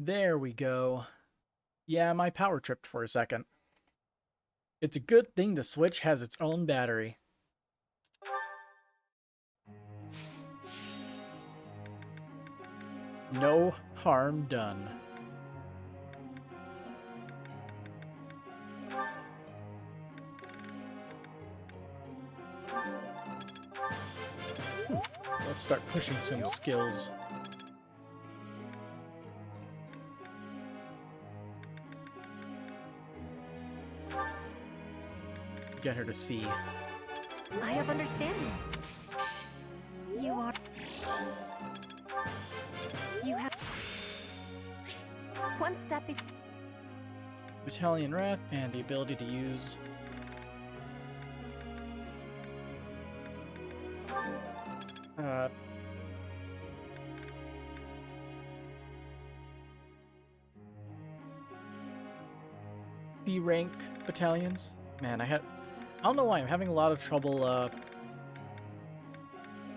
There we go. Yeah, my power tripped for a second. It's a good thing the Switch has its own battery. No harm done. Let's start pushing some skills. Get her to see. I have understanding. You have one step. Battalion Wrath and the ability to use C rank battalions. Man, I don't know why I'm having a lot of trouble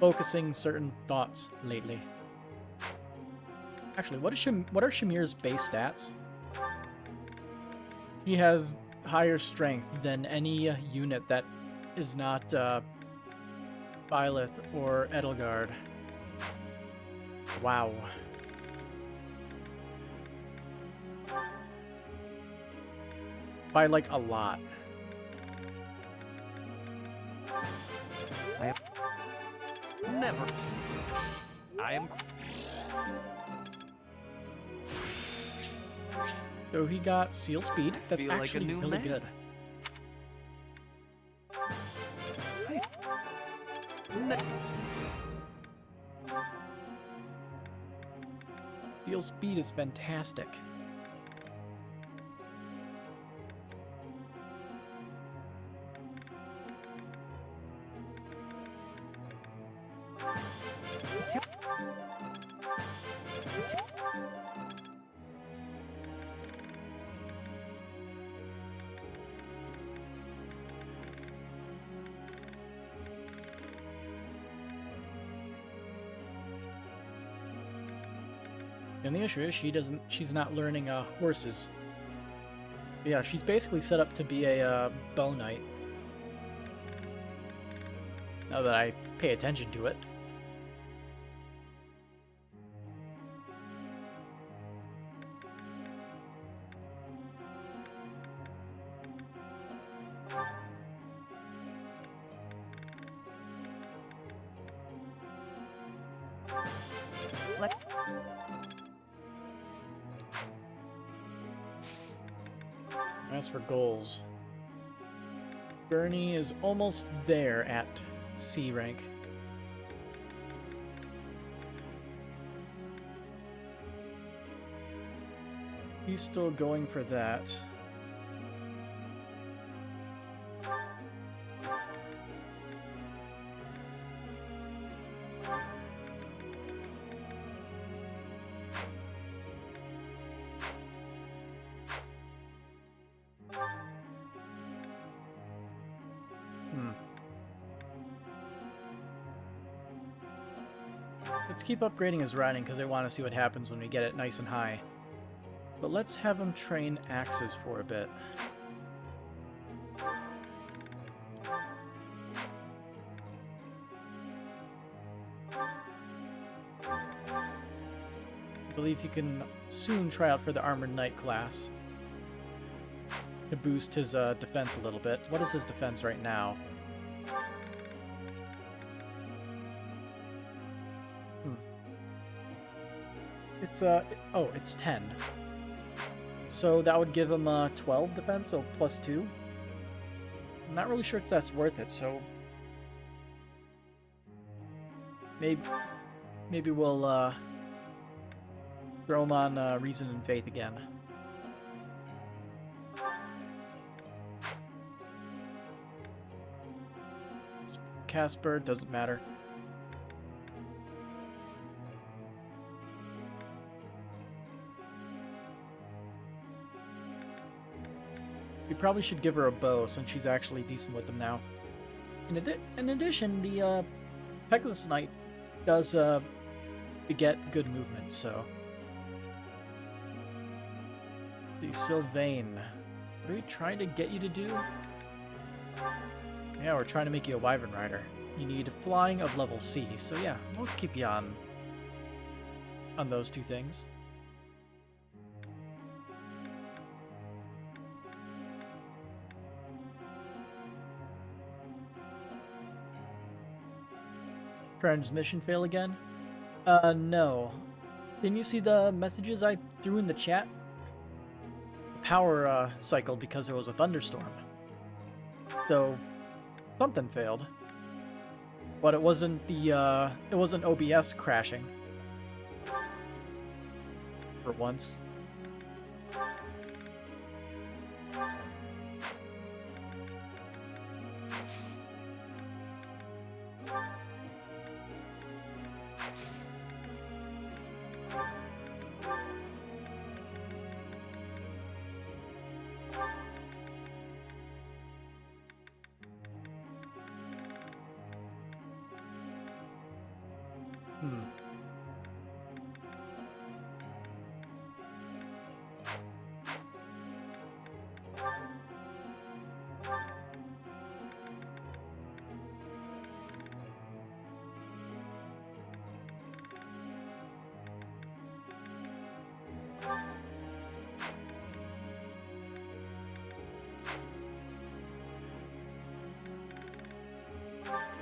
focusing certain thoughts lately. Actually, what are Shamir's base stats? He has higher strength than any unit that is not Byleth or Edelgard. Wow. By like a lot. I am never. I am. So he got seal speed. That's feel like a actually new really man. good. Seal speed is fantastic. And the issue is she's not learning horses. But yeah, she's basically set up to be a bow knight. Now that I pay attention to it. As for goals, Bernie is almost there at C rank. He's still going for that. Let's keep upgrading his riding because I want to see what happens when we get it nice and high. But let's have him train axes for a bit. I believe he can soon try out for the Armored Knight class to boost his defense a little bit. What is his defense right now? It's it's 10. So that would give him 12 defense, so plus 2. I'm not really sure if that's worth it, so maybe we'll throw him on Reason and Faith again. Casper, doesn't matter. We probably should give her a bow since she's actually decent with them now. In addition, the Pegasus Knight does beget good movement, so See, Sylvain. What are we trying to get you to do? Yeah, we're trying to make you a Wyvern Rider. You need flying of level C, so yeah, we'll keep you on those two things. Transmission fail again? No. Didn't you see the messages I threw in the chat? The power cycled because there was a thunderstorm. So something failed. But it wasn't OBS crashing. For once.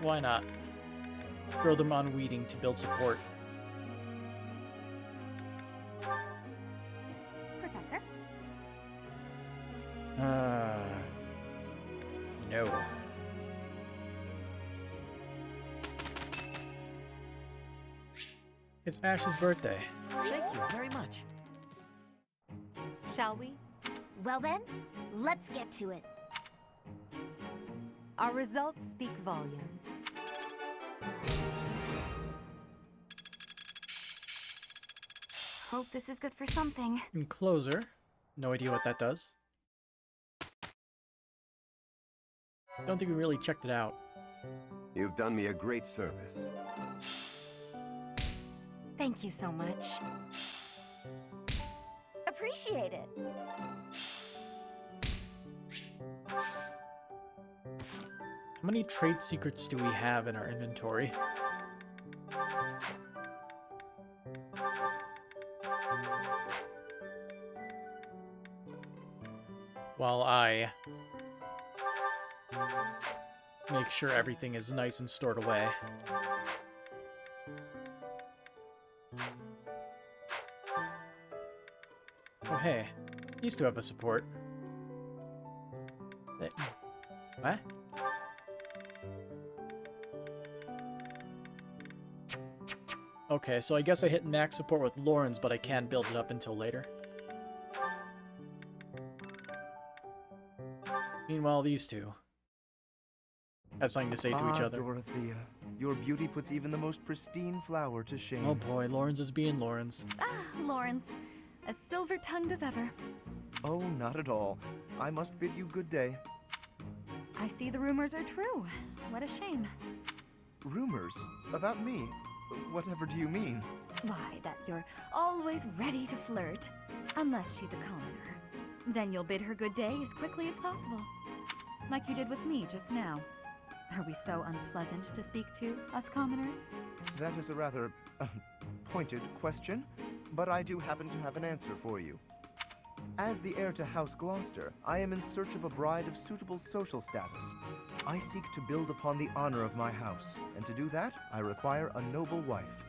Why not? Throw them on weeding to build support. Professor? No. It's Ash's birthday. Thank you very much. Shall we? Well then, let's get to it. Our results speak volumes. Hope this is good for something. Encloser. No idea what that does. Don't think we really checked it out. You've done me a great service. Thank you so much. Appreciate it. How many trade secrets do we have in our inventory? While I make sure everything is nice and stored away. Oh hey, these two have a support. What? Okay, so I guess I hit max support with Lauren's, but I can't build it up until later. Meanwhile, these two have something to say to each other. Dorothea, your beauty puts even the most pristine flower to shame. Oh boy, Lauren's is being Lauren's. Ah, Lawrence. As silver-tongued as ever. Oh, not at all. I must bid you good day. I see the rumors are true. What a shame. Rumors? About me? Whatever do you mean? Why, that you're always ready to flirt. Unless she's a commoner. Then you'll bid her good day as quickly as possible. Like you did with me just now. Are we so unpleasant to speak to, us commoners? That is a rather pointed question, but I do happen to have an answer for you. As the heir to House Gloucester, I am in search of a bride of suitable social status. I seek to build upon the honor of my house, and to do that, I require a noble wife.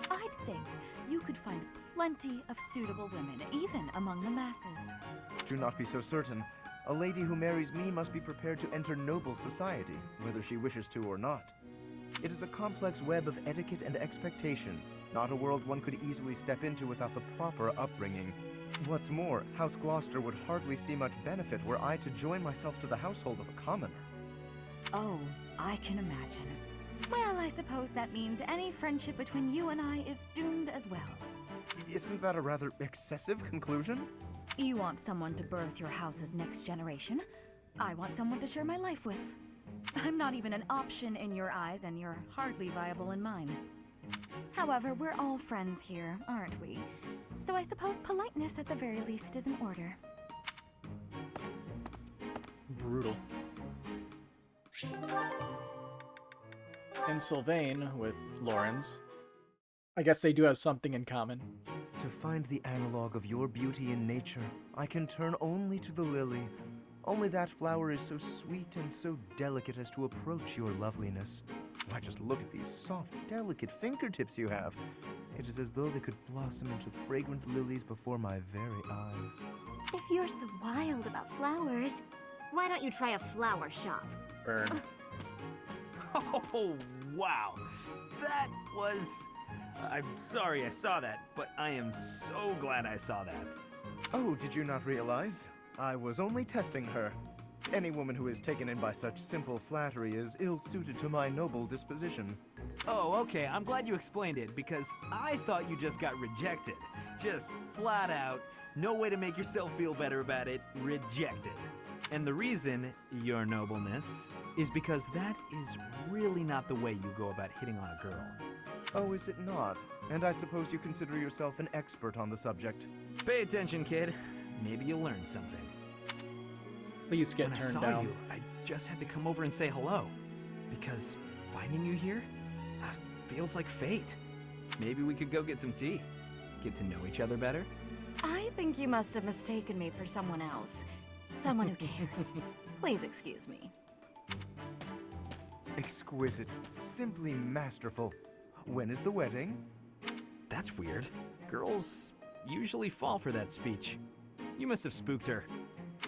I'd think you could find plenty of suitable women, even among the masses. Do not be so certain. A lady who marries me must be prepared to enter noble society, whether she wishes to or not. It is a complex web of etiquette and expectation, not a world one could easily step into without the proper upbringing. What's more, House Gloucester would hardly see much benefit were I to join myself to the household of a commoner. Oh, I can imagine. Well, I suppose that means any friendship between you and I is doomed as well. Isn't that a rather excessive conclusion? You want someone to birth your house's next generation. I want someone to share my life with. I'm not even an option in your eyes, and you're hardly viable in mine. However, we're all friends here, aren't we? So I suppose politeness at the very least is in order. brutal. And Sylvain with Lorenz. I guess they do have something in common. To find the analog of your beauty in nature, I can turn only to the lily. Only that flower is so sweet and so delicate as to approach your loveliness. Why, just look at these soft, delicate fingertips you have. It is as though they could blossom into fragrant lilies before my very eyes. If you're so wild about flowers, why don't you try a flower shop? Burn. Oh, wow. That was... I'm sorry I saw that, but I am so glad I saw that. Oh, did you not realize? I was only testing her. Any woman who is taken in by such simple flattery is ill-suited to my noble disposition. Oh, okay, I'm glad you explained it, because I thought you just got rejected. Just flat out, no way to make yourself feel better about it, rejected. And the reason, your nobleness, is because that is really not the way you go about hitting on a girl. Oh, is it not? And I suppose you consider yourself an expert on the subject. Pay attention, kid. Maybe you'll learn something. Please get When I turned saw down. you, I just had to come over and say hello. Because finding you here feels like fate. Maybe we could go get some tea. Get to know each other better. I think you must have mistaken me for someone else. Someone who cares. Please excuse me. Exquisite. Simply masterful. When is the wedding? That's weird. Girls usually fall for that speech. You must have spooked her.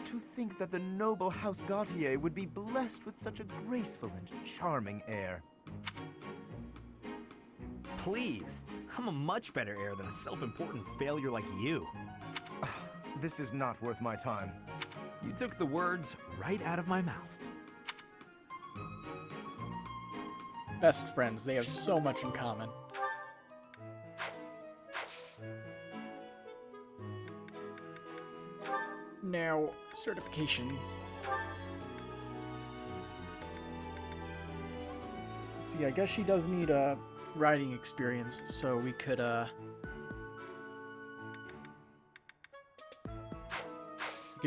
To think that the noble House Gautier would be blessed with such a graceful and charming heir. Please, I'm a much better heir than a self-important failure like you. This is not worth my time. You took the words right out of my mouth. Best friends, they have so much in common. Now, certifications. Let's see, I guess she does need a riding experience, so we could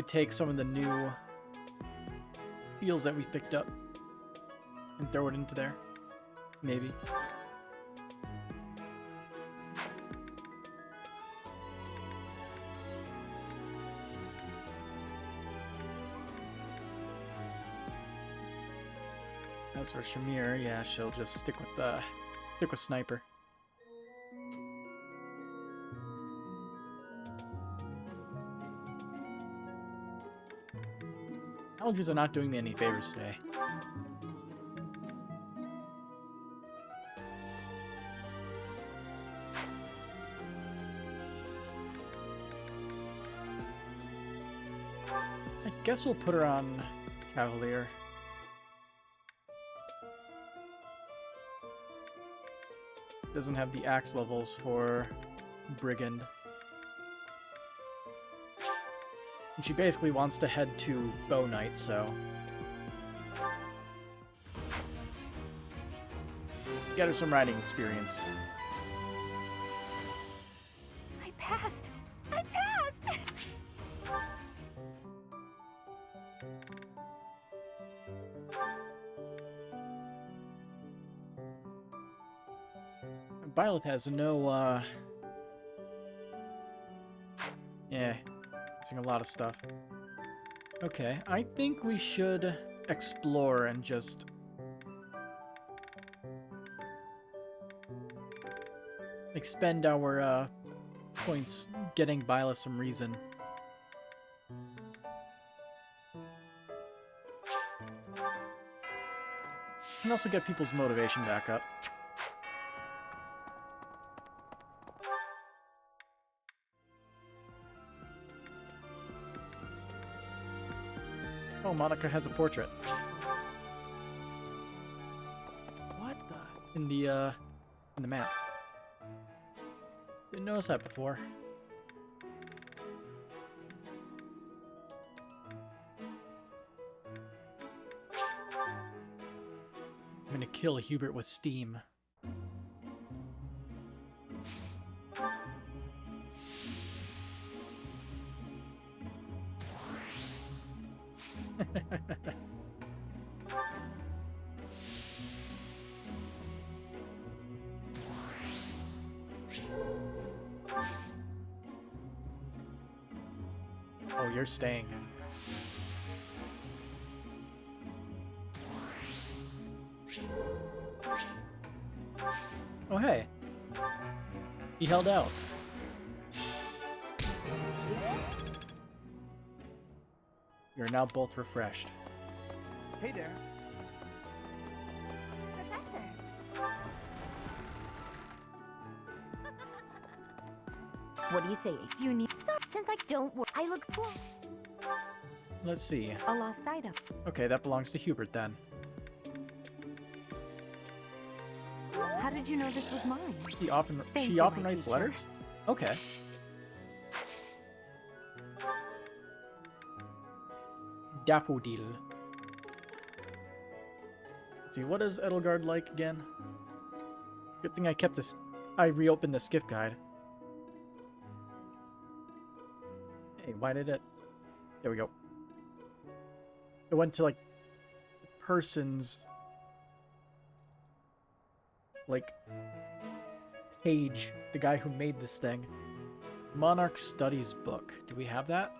take some of the new fields that we picked up and throw it into there. Maybe. As for Shamir, yeah, she'll just stick with sniper. Allergies are not doing me any favors today. I guess we'll put her on Cavalier. Doesn't have the axe levels for Brigand. And she basically wants to head to Bow Knight, so... get her some riding experience. I passed! I passed! Byleth has no, yeah, missing a lot of stuff. Okay, I think we should explore and just... expend our, points getting Byleth some reason. And also get people's motivation back up. Oh, Monica has a portrait. What the? In the map. Didn't notice that before. I'm gonna kill Hubert with steam. Oh, you're staying. Oh, hey. He held out. You're now both refreshed. Hey there. Professor. What do you say? Do you need... So, since I don't work, I look for Let's see. a lost item. Okay, that belongs to Hubert then. How did you know this was mine? She often Thank she you, often my writes teacher. letters? Okay. Daffodil. Let's see, what is Edelgard like again? Good thing I kept this. I reopened the skiff guide. Hey, why did it? There we go. It went to like the person's like page, the guy who made this thing. Monarch Studies book. Do we have that?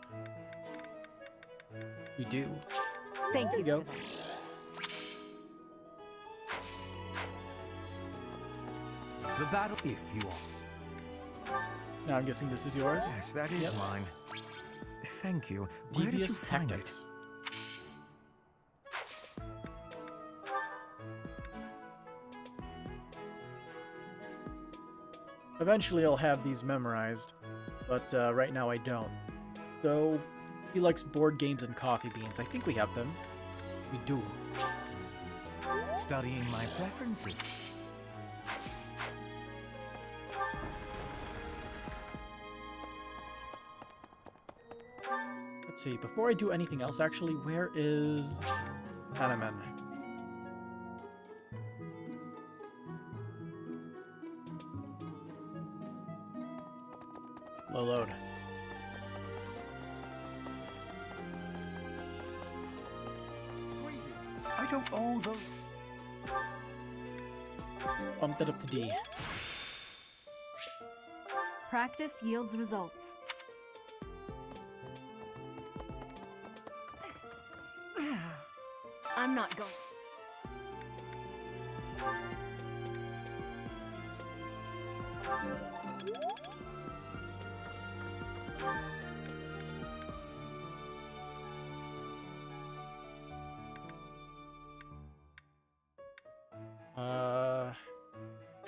We do. Thank There you. you go. For this. The battle, if you want. Now I'm guessing this is yours. Yes, that is Yep. mine. Thank you. Where did you Devious find it? tactics. Eventually I'll have these memorized, but right now I don't. So, he likes board games and coffee beans. I think we have them. We do. Studying my preferences. Let's see, before I do anything else actually, where is Hanneman? Low load. I don't owe those. Bumped it up to D. Practice yields results. I'm not going.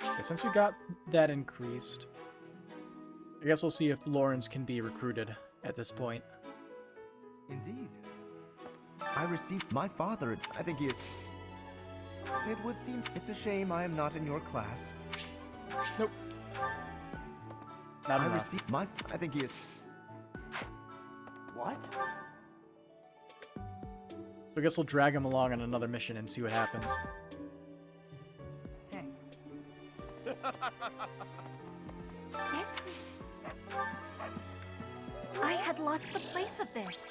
Okay, since we got that increased, I guess we'll see if Lawrence can be recruited at this point. Indeed. I received my father. I think he is. It would seem it's a shame I am not in your class. Nope. Not I enough. received my. I think he is. What? So I guess we'll drag him along on another mission and see what happens. Hey. This. I had lost the place of this.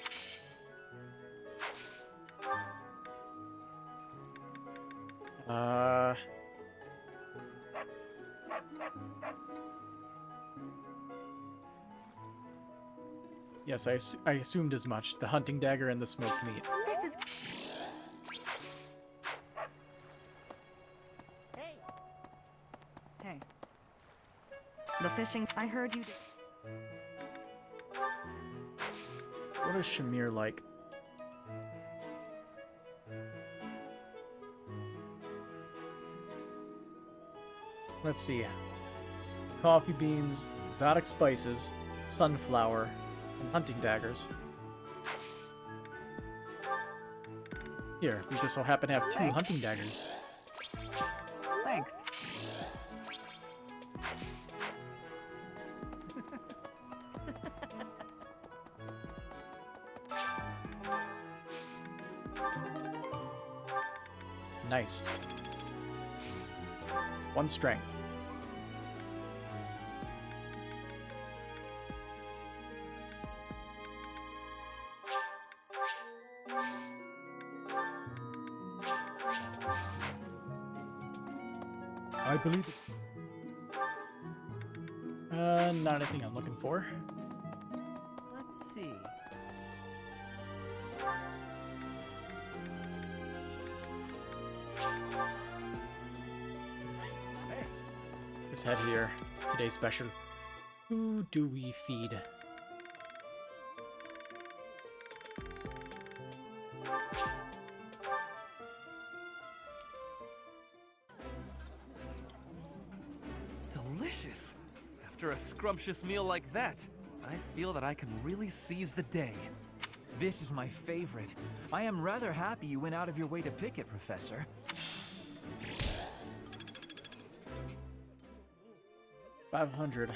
Yes, I assumed as much. The hunting dagger and the smoked meat. This is. Hey. The fishing. I heard you. What is Shamir like? Let's see. Coffee beans, exotic spices, sunflower, and hunting daggers. Here, we just so happen to have 2 Hey. hunting daggers. Thanks. Nice. 1 strength. I believe it. Not anything I'm looking for. Let's see. Let's head here. Today's special. Who do we feed? Delicious! After a scrumptious meal like that, I feel that I can really seize the day. This is my favorite. I am rather happy you went out of your way to pick it, Professor. 500.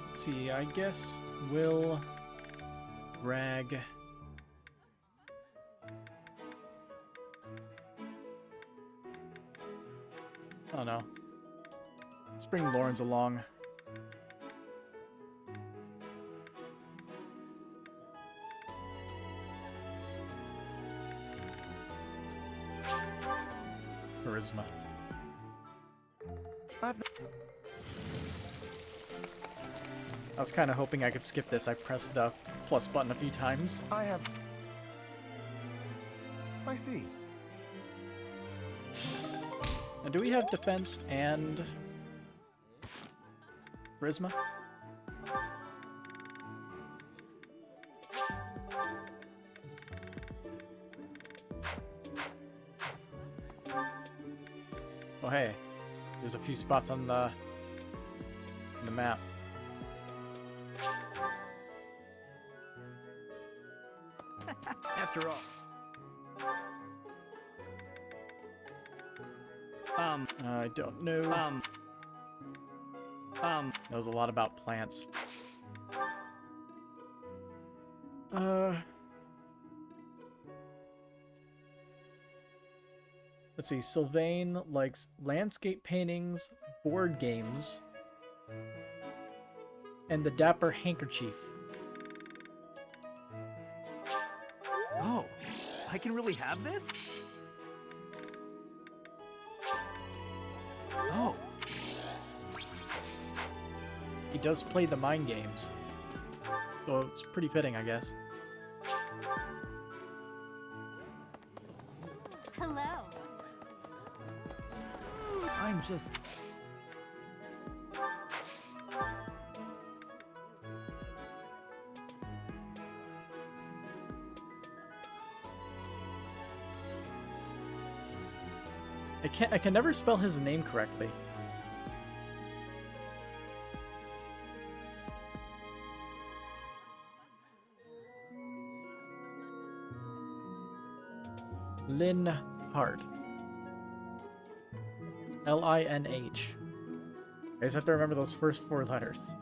Let's see, I guess we'll drag oh no. Let's bring Lawrence along. Charisma. I was kind of hoping I could skip this. I pressed the plus button a few times. I see. Now, do we have defense and charisma? Oh hey, there's a few spots on the map. After all. I don't know. Knows a lot about plants. Let's see. Sylvain likes landscape paintings, board games, and the Dapper Handkerchief. Oh, I can really have this? Oh, He does play the mind games, so it's pretty fitting, I guess. Hello. I'm just... I can never spell his name correctly. Linhart. L-I-N-H. I just have to remember those first 4 letters.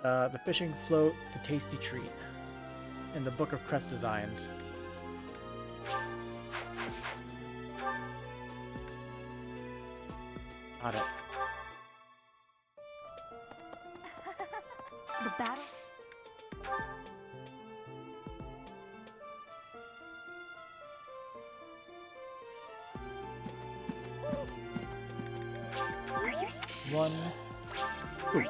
The Fishing Float, The Tasty Treat, and the Book of Crest Designs. Got it. The battle. Are you? One. Are you?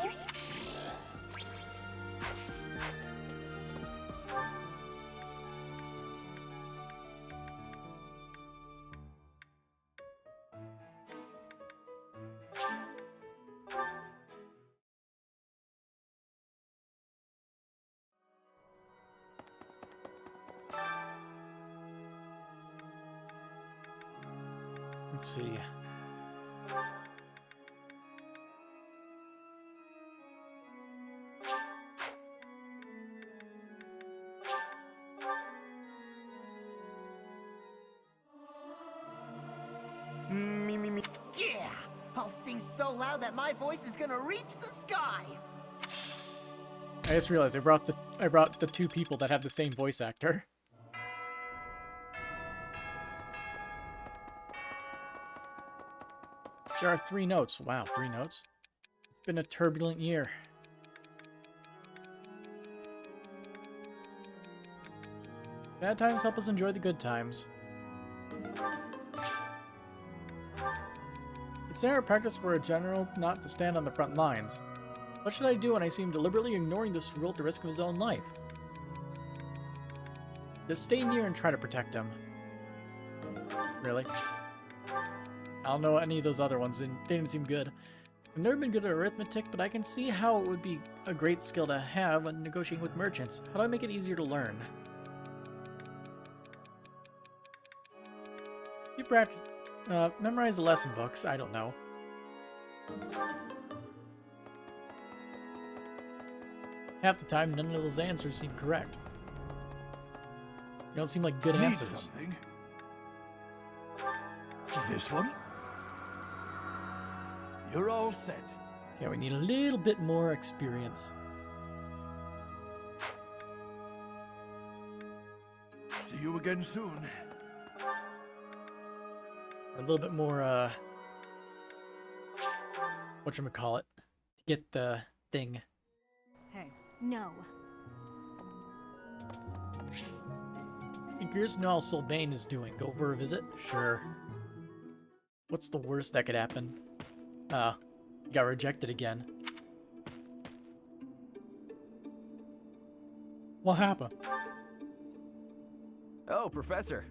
Let's see. Me. Yeah! I'll sing so loud that my voice is gonna reach the sky! I just realized I brought the 2 people that have the same voice actor. There are 3 notes. Wow, 3 notes. It's been a turbulent year. Bad times help us enjoy the good times. It's standard practice for a general not to stand on the front lines. What should I do when I see him deliberately ignoring this rule at the risk of his own life? Just stay near and try to protect him. Really? I don't know any of those other ones, and they didn't seem good. I've never been good at arithmetic, but I can see how it would be a great skill to have when negotiating with merchants. How do I make it easier to learn? You practice, memorize the lesson books. I don't know. Half the time, none of those answers seem correct. They don't seem like good Need answers. something? This one? You're all set. Okay, we need a little bit more experience. See you again soon. A little bit more, whatchamacallit, to get the thing. Hey. No. I'm curious to know how Sylvain is doing. Go for a visit? Sure. What's the worst that could happen? You got rejected again. What happened? Oh, Professor.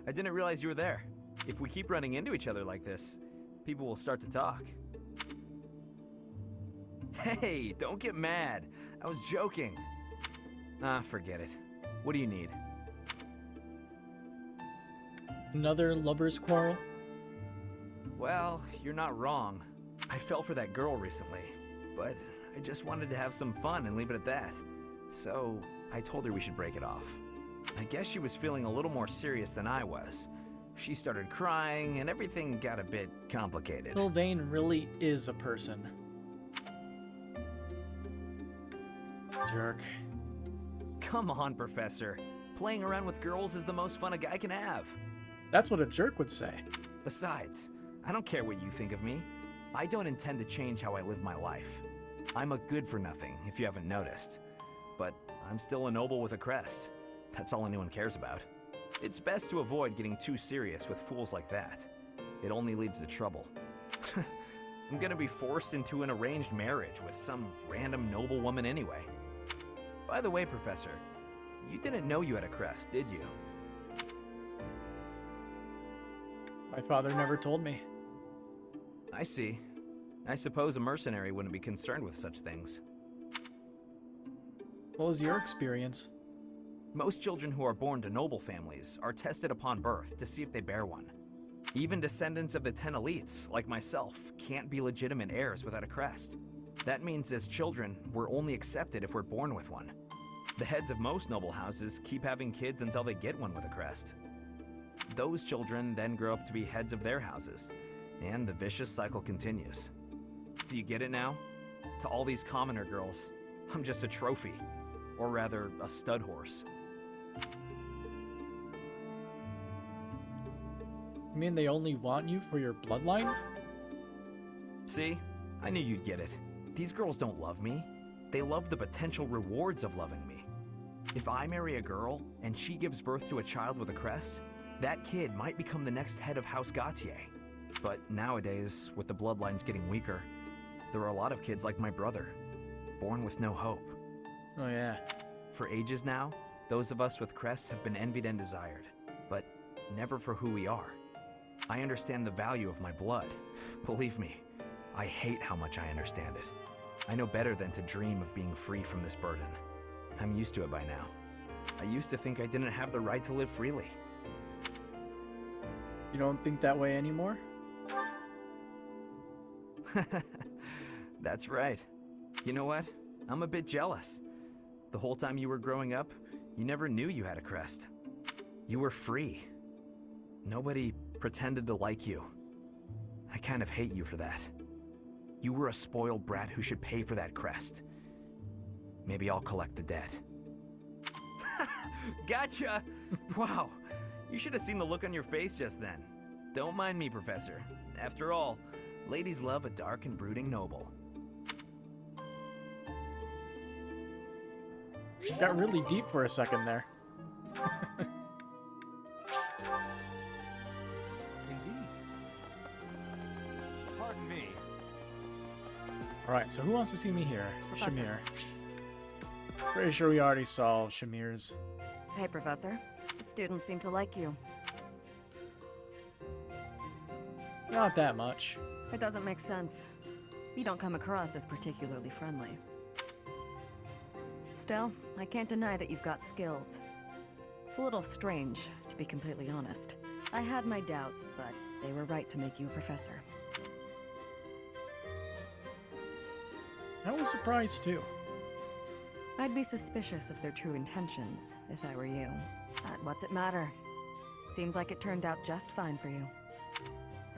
I didn't realize you were there. If we keep running into each other like this, people will start to talk. Hey, don't get mad. I was joking. Forget it. What do you need? Another lover's quarrel? Well, you're not wrong. I fell for that girl recently, but I just wanted to have some fun and leave it at that. So, I told her we should break it off. I guess she was feeling a little more serious than I was. She started crying, and everything got a bit complicated. Sylvain really is a person. Jerk. Come on, Professor. Playing around with girls is the most fun a guy can have. That's what a jerk would say. Besides, I don't care what you think of me. I don't intend to change how I live my life. I'm a good-for-nothing, if you haven't noticed. But I'm still a noble with a crest. That's all anyone cares about. It's best to avoid getting too serious with fools like that. It only leads to trouble. I'm gonna be forced into an arranged marriage with some random noble woman anyway. By the way, Professor, you didn't know you had a crest, did you? My father never told me. I see. I suppose a mercenary wouldn't be concerned with such things. What was your experience? Most children who are born to noble families are tested upon birth to see if they bear one. Even descendants of the 10 elites, like myself, can't be legitimate heirs without a crest. That means as children, we're only accepted if we're born with one. The heads of most noble houses keep having kids until they get one with a crest. Those children then grow up to be heads of their houses, and the vicious cycle continues. Do you get it now? To all these commoner girls, I'm just a trophy, or rather, a stud horse. You mean they only want you for your bloodline? See? I knew you'd get it. These girls don't love me. They love the potential rewards of loving me. If I marry a girl, and she gives birth to a child with a crest, that kid might become the next head of House Gautier. But nowadays, with the bloodlines getting weaker, there are a lot of kids like my brother, born with no hope. Oh yeah. For ages now, those of us with crests have been envied and desired, but never for who we are. I understand the value of my blood. Believe me, I hate how much I understand it. I know better than to dream of being free from this burden. I'm used to it by now. I used to think I didn't have the right to live freely. You don't think that way anymore? That's right. You know what? I'm a bit jealous. The whole time you were growing up, you never knew you had a crest. You were free. Nobody pretended to like you. I kind of hate you for that. You were a spoiled brat who should pay for that crest. Maybe I'll collect the debt. Gotcha! Wow, you should have seen the look on your face just then. Don't mind me, Professor. After all, ladies love a dark and brooding noble. Got really deep for a second there. Indeed. Pardon me. Alright, so who wants to see me here? Professor. Shamir. Pretty sure we already saw Shamir's. Hey, Professor. The students seem to like you. Not that much. It doesn't make sense. You don't come across as particularly friendly. Still, I can't deny that you've got skills. It's a little strange, to be completely honest. I had my doubts, but they were right to make you a professor. I was surprised too. I'd be suspicious of their true intentions, if I were you. But what's it matter? Seems like it turned out just fine for you.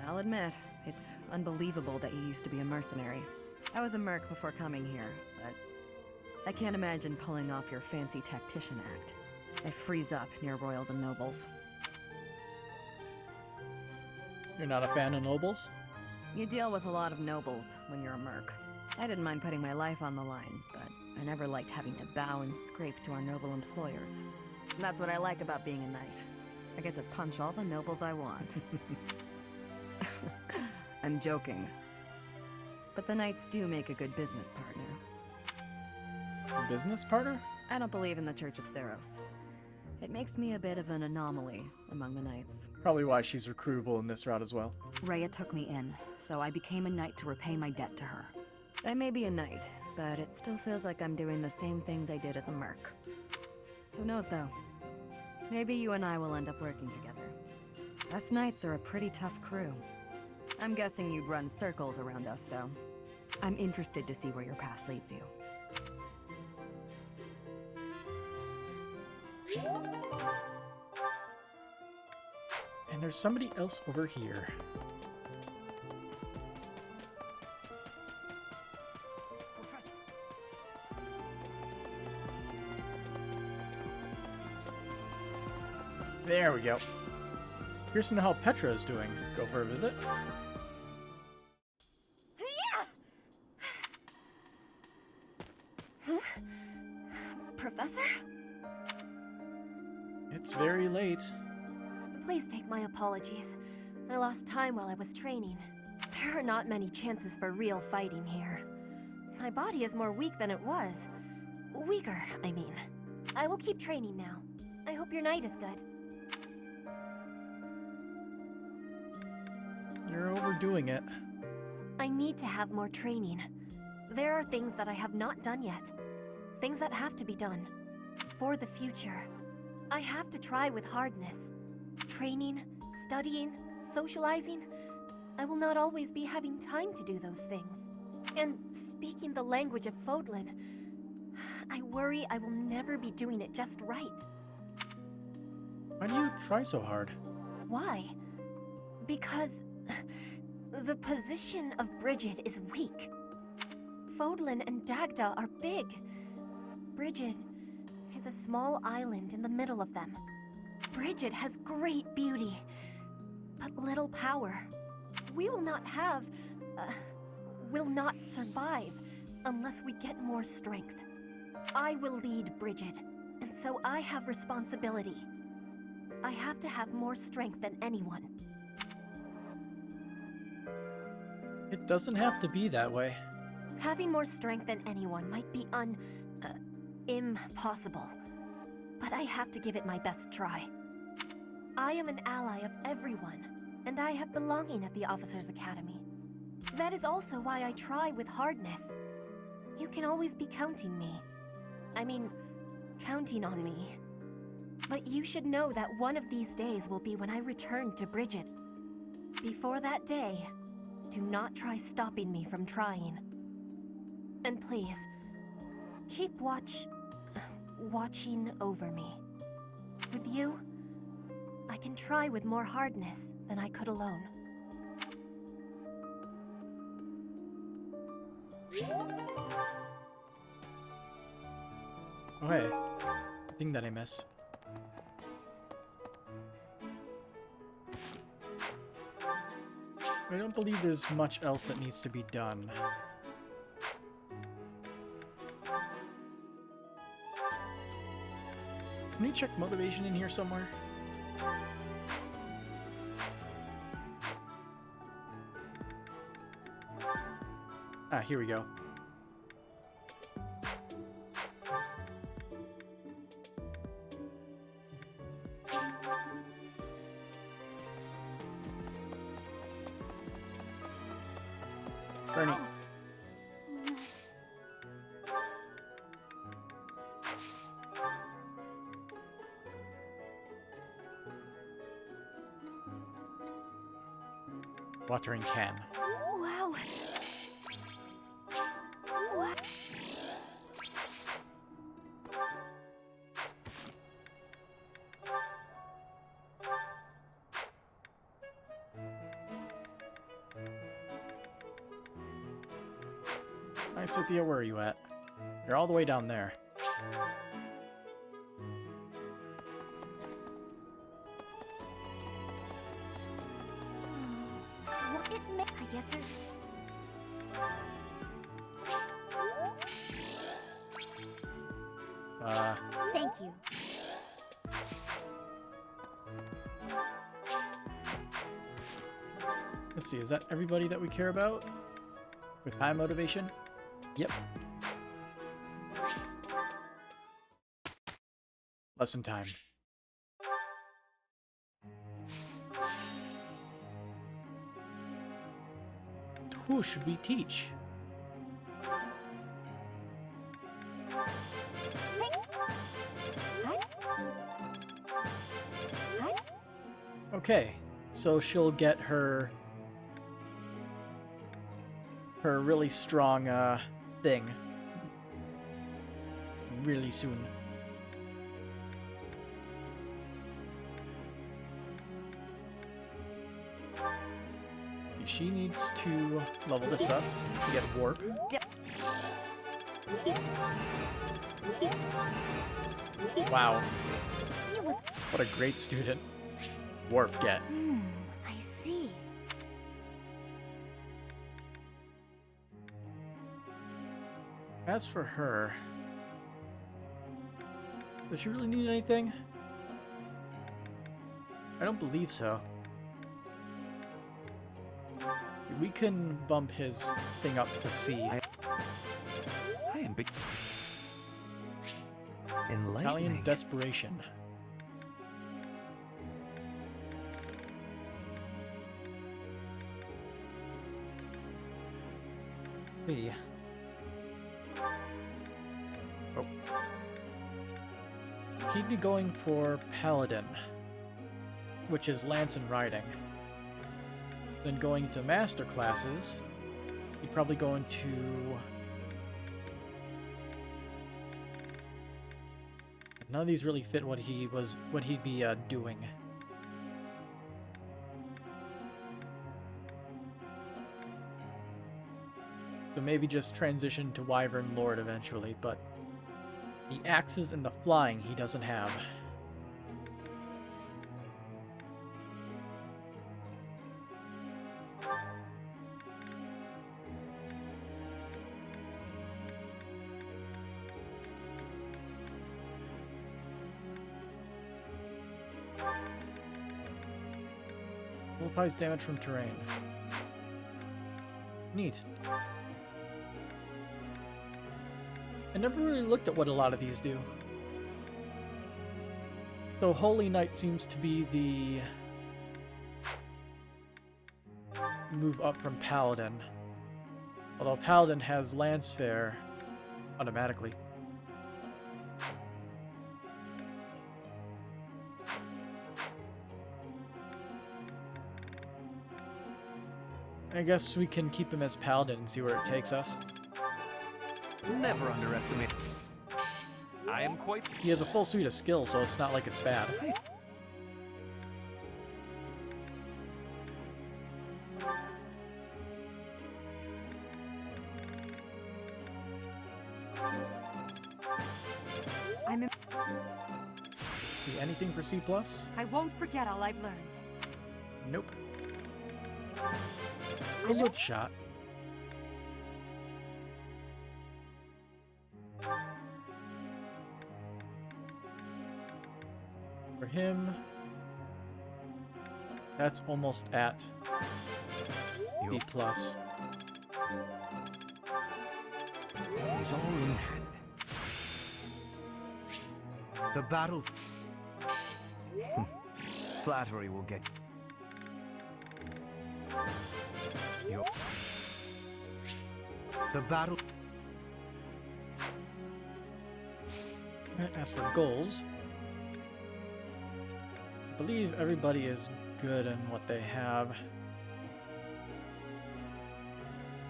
I'll admit, it's unbelievable that you used to be a mercenary. I was a merc before coming here, but I can't imagine pulling off your fancy tactician act. I freeze up near royals and nobles. You're not a fan of nobles? You deal with a lot of nobles when you're a merc. I didn't mind putting my life on the line, but I never liked having to bow and scrape to our noble employers. And that's what I like about being a knight. I get to punch all the nobles I want. I'm joking. But the knights do make a good business partner. A business partner? I don't believe in the Church of Seros. It makes me a bit of an anomaly among the knights. Probably why she's recruitable in this route as well. Rhea took me in, so I became a knight to repay my debt to her. I may be a knight, but it still feels like I'm doing the same things I did as a merc. Who knows, though? Maybe you and I will end up working together. Us knights are a pretty tough crew. I'm guessing you'd run circles around us, though. I'm interested to see where your path leads you. And there's somebody else over here. Professor. There we go. Curious to know how Petra is doing. Go for a visit. Professor? It's very late. Please take my apologies. I lost time while I was training. There are not many chances for real fighting here. My body is more weak than it was. Weaker, I mean. I will keep training now. I hope your night is good. You're overdoing it. I need to have more training. There are things that I have not done yet. Things that have to be done. For the future. I have to try with hardness. Training, studying, socializing. I will not always be having time to do those things. And speaking the language of Fodlan, I worry I will never be doing it just right. Why do you try so hard? Why? Because the position of Bridget is weak. Fodlan and Dagda are big. Bridget is a small island in the middle of them. Bridget has great beauty, but little power. We will not survive unless we get more strength. I will lead Bridget, and so I have responsibility. I have to have more strength than anyone. It doesn't have to be that way. Having more strength than anyone might be impossible. But I have to give it my best try. I am an ally of everyone, and I have belonging at the Officers' Academy. That is also why I try with hardness. You can always be counting on me. But you should know that one of these days will be when I return to Bridget. Before that day, do not try stopping me from trying. And please, keep watching over me. With you, I can try with more hardness than I could alone. Oh hey, thing that I missed. I don't believe there's much else that needs to be done. Can you check motivation in here somewhere? Ah, here we go. Bernie. Watering can. Wow. Wow. Hi, Cynthia, where are you at? You're all the way down there. What it may I guess there's Thank you. Let's see, is that everybody that we care about? With high motivation? Yep. Lesson time. Who should we teach? Okay, so she'll get her really strong thing really soon. She needs to level this up to get warp. Wow. What a great student. Warp get. I see. As for her, does she really need anything? I don't believe so. We can bump his thing up to C. I am big. Italian Enlightening. desperation. Let's see. Oh. He'd be going for Paladin, which is Lance and Riding. Then going to master classes, he'd probably go into none of these really fit what he'd be doing. So maybe just transition to Wyvern Lord eventually, but the axes and the flying he doesn't have. Multiplies damage from terrain. Neat. I never really looked at what a lot of these do. So Holy Knight seems to be the move up from Paladin. Although Paladin has Lance Fair automatically. I guess we can keep him as Paladin and see where it takes us. Never underestimate. I am quite. He has a full suite of skills, so it's not like it's bad. See anything for C+? I won't forget all I've learned. Nope. It was worth a shot. For him, that's almost at B+. Is all in hand. The battle... Flattery will get... The battle... As for goals, I believe everybody is good in what they have.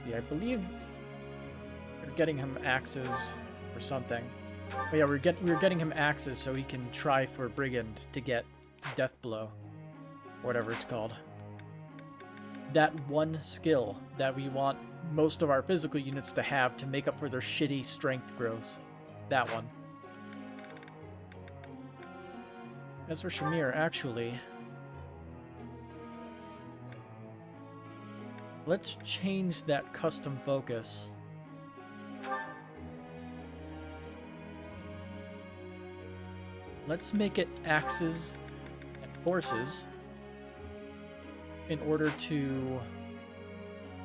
See, I believe we're getting him axes or something. Oh yeah, we're getting him axes so he can try for Brigand to get Death Blow, whatever it's called. That one skill that we want most of our physical units to have to make up for their shitty strength growths. That one. As for Shamir, actually, let's change that custom focus. Let's make it axes and horses in order to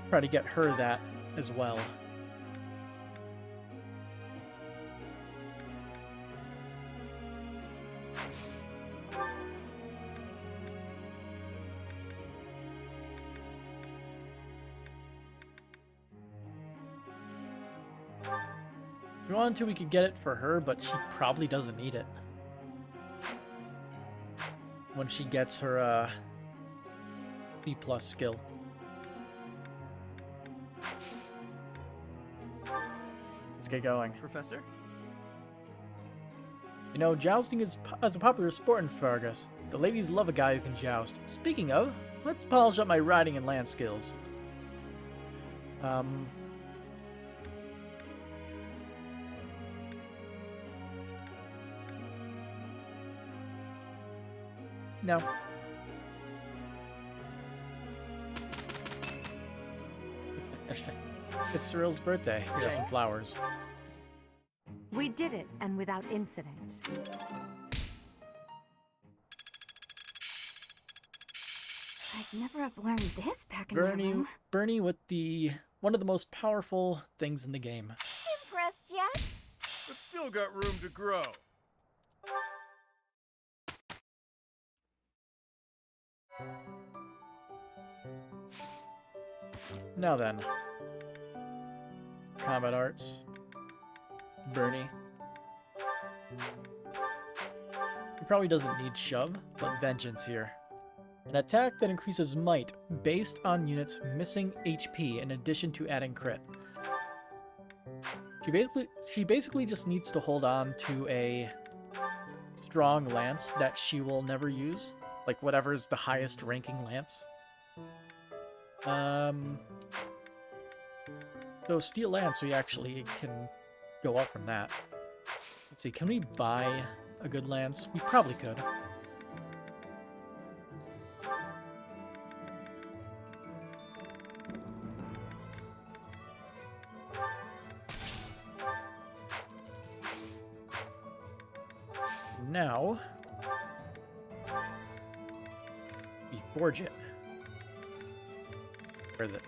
try to get her that as well. If we wanted to, we could get it for her, but she probably doesn't need it. When she gets her C+ skill. Let's get going. Professor? You know, jousting is a popular sport in Fargus. The ladies love a guy who can joust. Speaking of, let's polish up my riding and land skills. No. It's Cyril's birthday. Here are some flowers. We did it, and without incident. I'd never have learned this back in my room. Bernie with one of the most powerful things in the game. Impressed yet? But still got room to grow. Now then. Combat arts. Bernie. He probably doesn't need shove, but vengeance here. An attack that increases might based on units missing HP in addition to adding crit. She basically just needs to hold on to a strong lance that she will never use. Like whatever's the highest ranking lance. So Steel Lance, we actually can go up from that. Let's see, can we buy a good lance? We probably could. Now, we forge it. Where is it?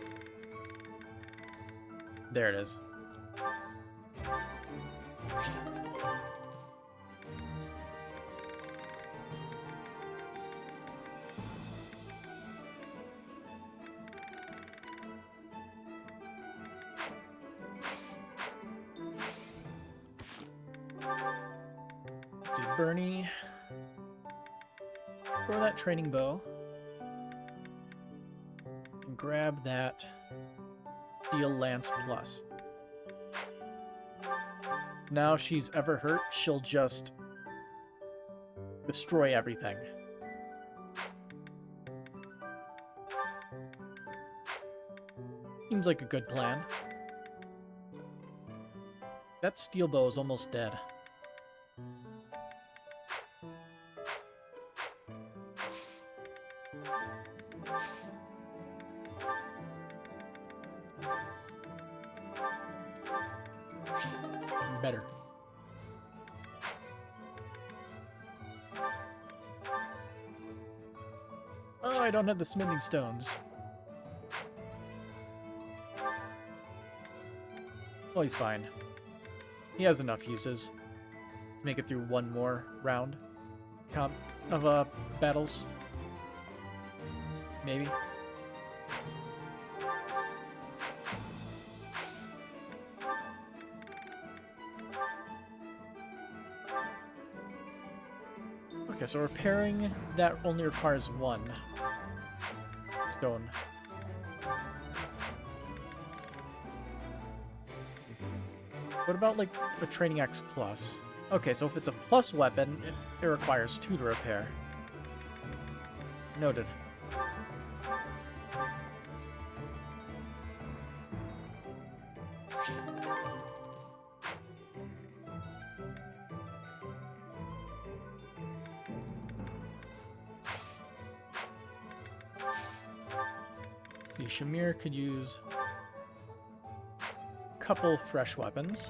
There it is. Let's see, Bernie. Throw that training bow. And grab that Steel Lance Plus. Now she's ever hurt, she'll just destroy everything. Seems like a good plan. That steel bow is almost dead. Better. Oh, I don't have the smithing stones. Well, he's fine. He has enough uses to make it through one more round of battles. Maybe. Okay, so repairing that only requires one stone. What about, like, a Training X Plus? Okay, so if it's a plus weapon, it requires 2 to repair. Noted. See, Shamir could use a couple fresh weapons.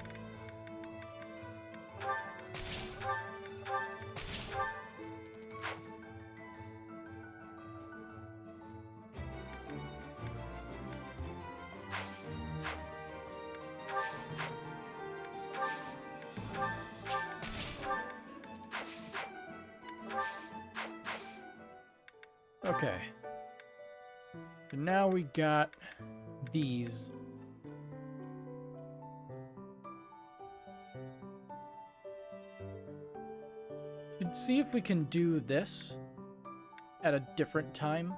Okay. So now we got these. Should see if we can do this at a different time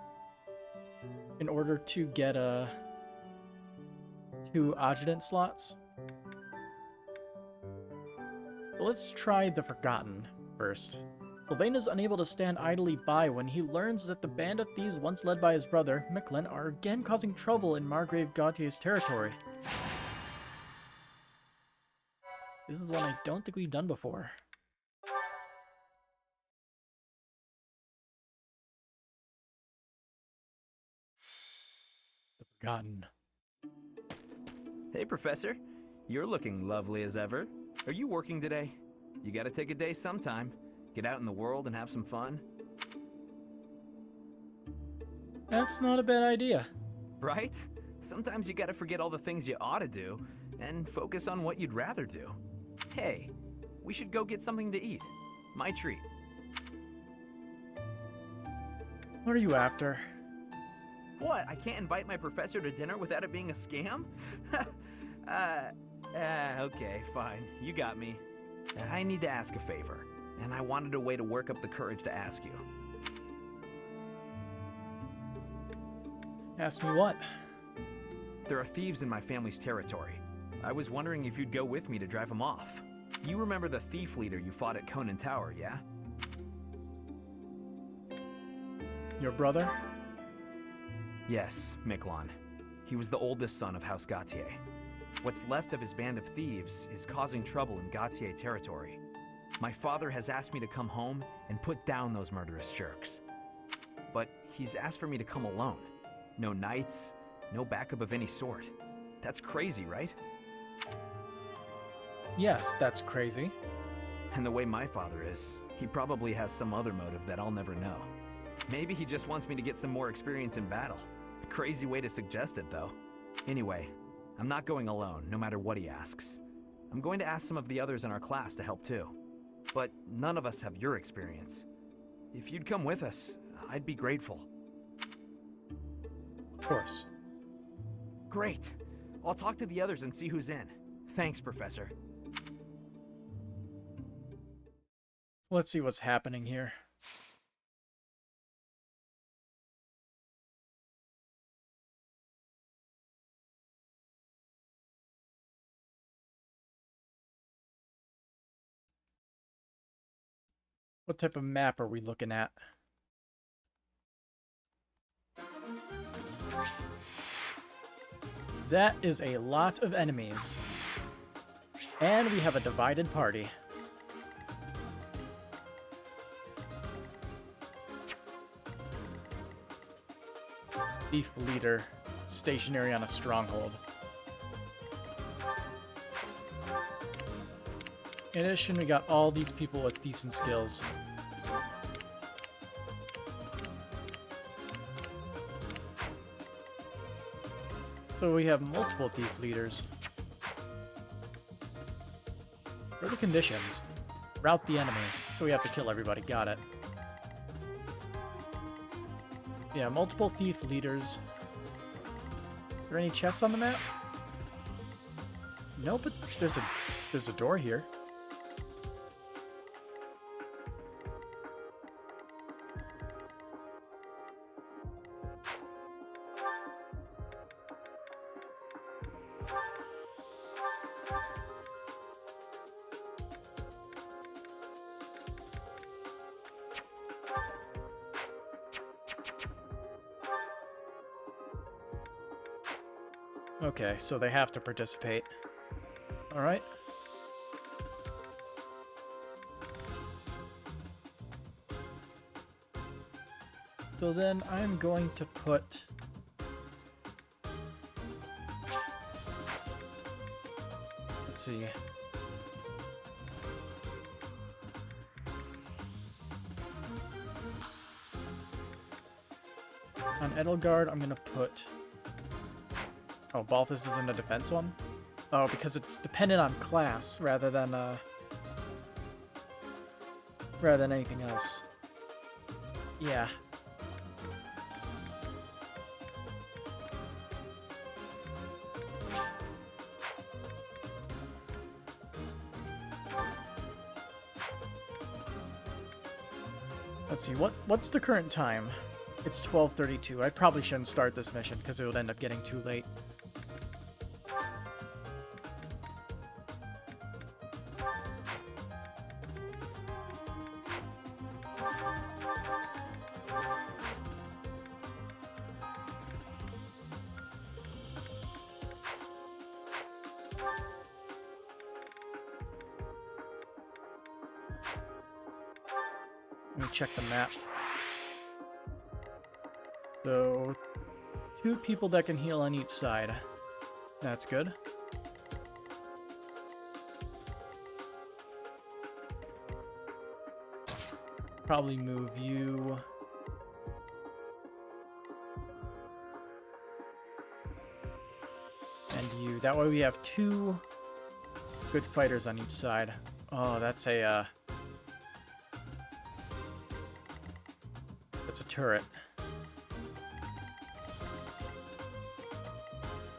in order to get 2 adjutant slots. So let's try the Forgotten first. Sylvain is unable to stand idly by when he learns that the band of thieves once led by his brother, Micklin, are again causing trouble in Margrave Gautier's territory. This is one I don't think we've done before. The Forgotten. Hey, Professor. You're looking lovely as ever. Are you working today? You gotta take a day sometime. Get out in the world and have some fun. That's not a bad idea. Right? Sometimes you gotta forget all the things you ought to do and focus on what you'd rather do. Hey, we should go get something to eat. My treat. What are you after? What? I can't invite my professor to dinner without it being a scam? Okay, fine. You got me. I need to ask a favor, and I wanted a way to work up the courage to ask you. Ask me what? There are thieves in my family's territory. I was wondering if you'd go with me to drive them off. You remember the thief leader you fought at Conan Tower, yeah? Your brother? Yes, Micklin. He was the oldest son of House Gautier. What's left of his band of thieves is causing trouble in Gautier territory. My father has asked me to come home and put down those murderous jerks. But he's asked for me to come alone. No knights, no backup of any sort. That's crazy, right? Yes, that's crazy. And the way my father is, he probably has some other motive that I'll never know. Maybe he just wants me to get some more experience in battle. A crazy way to suggest it, though. Anyway, I'm not going alone, no matter what he asks. I'm going to ask some of the others in our class to help too. But none of us have your experience. If you'd come with us, I'd be grateful. Of course. Great. I'll talk to the others and see who's in. Thanks, Professor. Let's see what's happening here. What type of map are we looking at? That is a lot of enemies. And we have a divided party. Thief leader, stationary on a stronghold. In addition, we got all these people with decent skills. So we have multiple thief leaders. What are the conditions? Rout the enemy. So we have to kill everybody. Got it. Yeah, multiple thief leaders. Are there any chests on the map? No, but there's a door here. Okay, so they have to participate. Alright. So then I'm going to put... Let's see. On Edelgard, I'm going to put... Oh, Balthus is in the defense one? Oh, because it's dependent on class rather than anything else. Yeah. Let's see, what's the current time? It's 12:32. I probably shouldn't start this mission because it would end up getting too late. Let me check the map. So, 2 people that can heal on each side. That's good. Probably move you. And you. That way we have 2 good fighters on each side. Oh, that's a turret.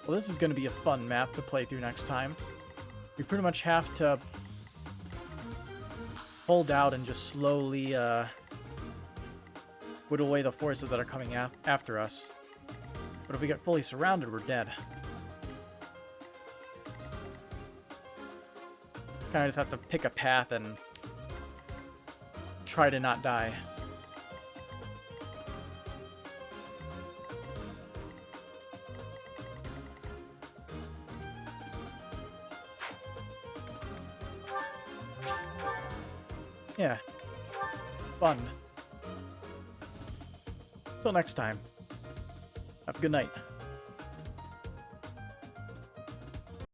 Well, this is going to be a fun map to play through next time. We pretty much have to hold out and just slowly whittle away the forces that are coming after us. But if we get fully surrounded, we're dead. Kind of just have to pick a path and try to not die. Yeah. Fun. Till next time. Have a good night.